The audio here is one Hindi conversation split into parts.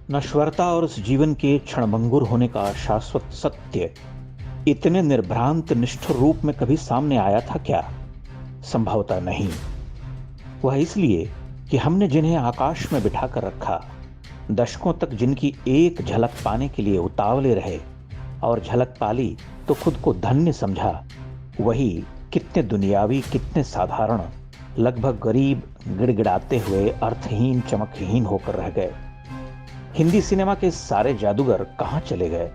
नश्वरता और उस जीवन के क्षणभंगुर होने का शाश्वत सत्य इतने निर्भ्रांत निष्ठुर रूप में कभी सामने आया था क्या? संभवतः नहीं। वह इसलिए कि हमने जिन्हें आकाश में बिठा कर रखा, दशकों तक जिनकी एक झलक पाने के लिए उतावले रहे और झलक पाली तो खुद को धन्य समझा, वही कितने दुनियावी, कितने साधारण, लगभग गरीब, गिड़गिड़ाते हुए अर्थहीन, चमकहीन होकर रह गए। हिंदी सिनेमा के सारे जादूगर कहां चले गए?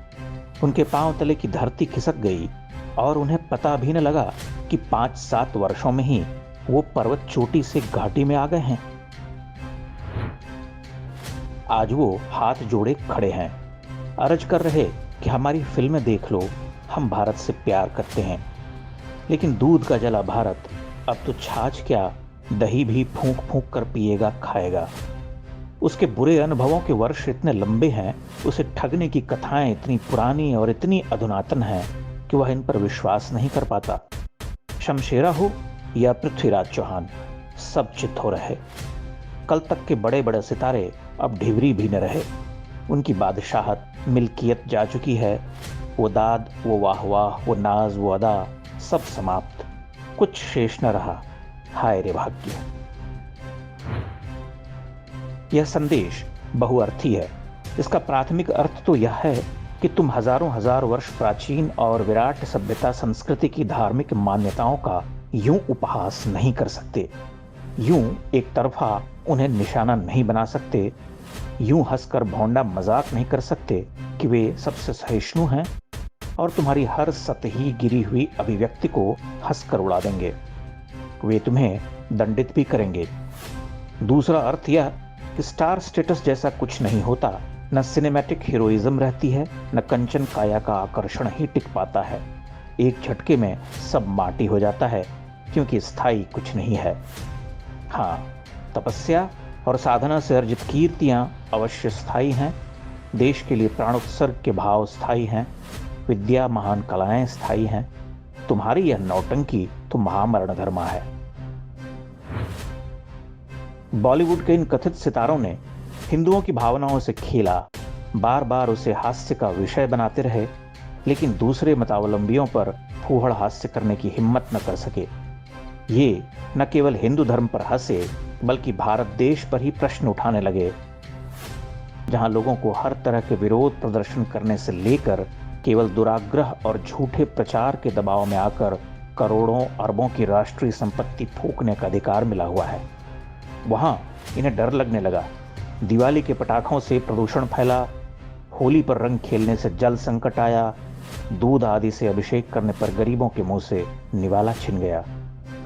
उनके पांव तले की धरती खिसक गई और उन्हें पता भी न लगा कि 5-7 वर्षों में ही वो पर्वत चोटी से घाटी में आ गए हैं। आज वो हाथ जोड़े खड़े हैं, अर्ज कर रहे कि हमारी फिल्में देख लो, हम भारत से प्यार करते हैं। लेकिन दूध का जला भारत अब तो छाछ क्या, दही भी फूंक फूंक कर पिएगा, खाएगा। उसके बुरे अनुभवों के वर्ष इतने लंबे हैं, उसे ठगने की कथाएं इतनी पुरानी और इतनी अधुनातन हैं कि वह इन पर विश्वास नहीं कर पाता। शमशेरा हो या पृथ्वीराज चौहान, सब चित हो रहे। कल तक के बड़े बड़े सितारे अब ढिवरी भी न रहे। उनकी बादशाहत, मिल्कियत जा चुकी है। वो दाद, वो वाह वाह, वो नाज, वो अदा, सब समाप्त। कुछ शेष न रहा। हाय रे भाग्य। यह संदेश बहुअर्थी है। इसका प्राथमिक अर्थ तो यह है कि तुम हजारों हजार वर्ष प्राचीन और विराट सभ्यता संस्कृति की धार्मिक मान्यताओं का यूं उपहास नहीं कर सकते, यूं एक तरफा उन्हें निशाना नहीं बना सकते, यूं हंसकर भौंडा मजाक नहीं कर सकते कि वे सबसे सहिष्णु हैं और तुम्हारी हर सतही गिरी हुई अभिव्यक्ति को हंसकर उड़ा देंगे। वे तुम्हें दंडित भी करेंगे। दूसरा अर्थ यह कि स्टार स्टेटस जैसा कुछ नहीं होता। न सिनेमैटिक हीरोइज्म रहती है, न कंचन काया का आकर्षण ही टिक पाता है। एक झटके में सब माटी हो जाता है, क्योंकि स्थायी कुछ नहीं है। हाँ, तपस्या और साधना से अर्जित कीर्तियां अवश्य स्थायी हैं। देश के लिए प्राणोत्सर्ग के भाव स्थायी हैं। विद्या, महान कलाएं स्थायी हैं। तुम्हारी यह नौटंकी तो महामरण धर्मा है। बॉलीवुड के इन कथित सितारों ने हिंदुओं की भावनाओं से खेला, बार बार उसे हास्य का विषय बनाते रहे, लेकिन दूसरे मतावलंबियों पर फूहड़ हास्य करने की हिम्मत न कर सके। ये न केवल हिंदू धर्म पर हंसे, बल्कि भारत देश पर ही प्रश्न उठाने लगे, जहां लोगों को हर तरह के विरोध प्रदर्शन करने से लेकर केवल दुराग्रह और झूठे प्रचार के दबाव में आकर करोड़ों अरबों की राष्ट्रीय संपत्ति फूंकने का अधिकार मिला हुआ है। वहां इन्हें डर लगने लगा। दिवाली के पटाखों से प्रदूषण फैला, होली पर रंग खेलने से जल संकट आया, दूध आदि से अभिषेक करने पर गरीबों के मुंह से निवाला छिन गया।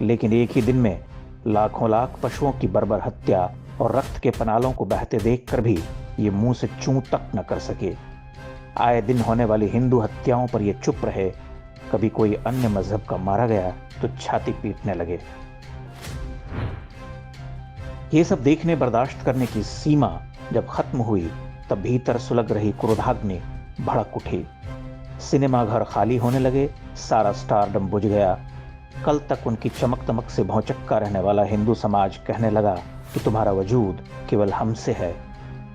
लेकिन एक ही दिन में लाखों लाख पशुओं की बर्बर हत्या और रक्त के पनालों को बहते देखकर भी ये मुंह से चूं तक न कर सके। आए दिन होने वाली हिंदू हत्याओं पर ये चुप रहे। कभी कोई अन्य मजहब का मारा गया तो छाती पीटने लगे। ये सब देखने बर्दाश्त करने की सीमा जब खत्म हुई, तब भीतर सुलग रही क्रोधाग्नि भड़क उठी। सिनेमा घर खाली होने लगे, सारा स्टारडम बुझ गया। कल तक उनकी चमक दमक से भौचक्का रहने वाला हिंदू समाज कहने लगा कि तुम्हारा वजूद केवल हमसे है।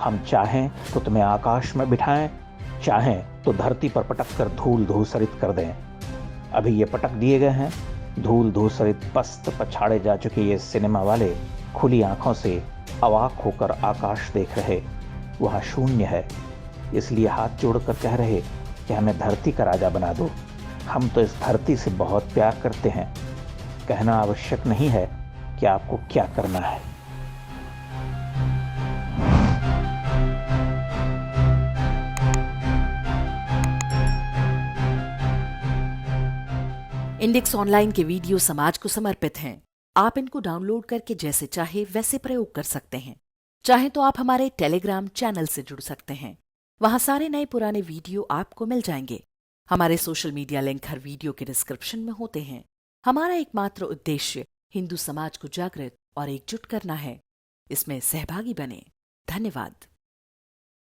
हम चाहें तो तुम्हें आकाश में बिठाएं, चाहें तो धरती पर पटक कर धूल धूसरित कर दें। अभी ये पटक दिए गए हैं। धूल धूसरित पस्त पछाड़े जा चुके ये सिनेमा वाले खुली आंखों से अवाक होकर आकाश देख रहे। वहां शून्य है। इसलिए हाथ जोड़कर कह रहे कि हमें धरती का राजा बना दो। हम तो इस धरती से बहुत प्यार करते हैं। कहना आवश्यक नहीं है कि आपको क्या करना है। इंडेक्स ऑनलाइन के वीडियो समाज को समर्पित हैं। आप इनको डाउनलोड करके जैसे चाहे वैसे प्रयोग कर सकते हैं। चाहे तो आप हमारे टेलीग्राम चैनल से जुड़ सकते हैं। वहां सारे नए पुराने वीडियो आपको मिल जाएंगे। हमारे सोशल मीडिया लिंक हर वीडियो के डिस्क्रिप्शन में होते हैं। हमारा एकमात्र उद्देश्य हिंदू समाज को जागृत और एकजुट करना है। इसमें सहभागी बने। धन्यवाद।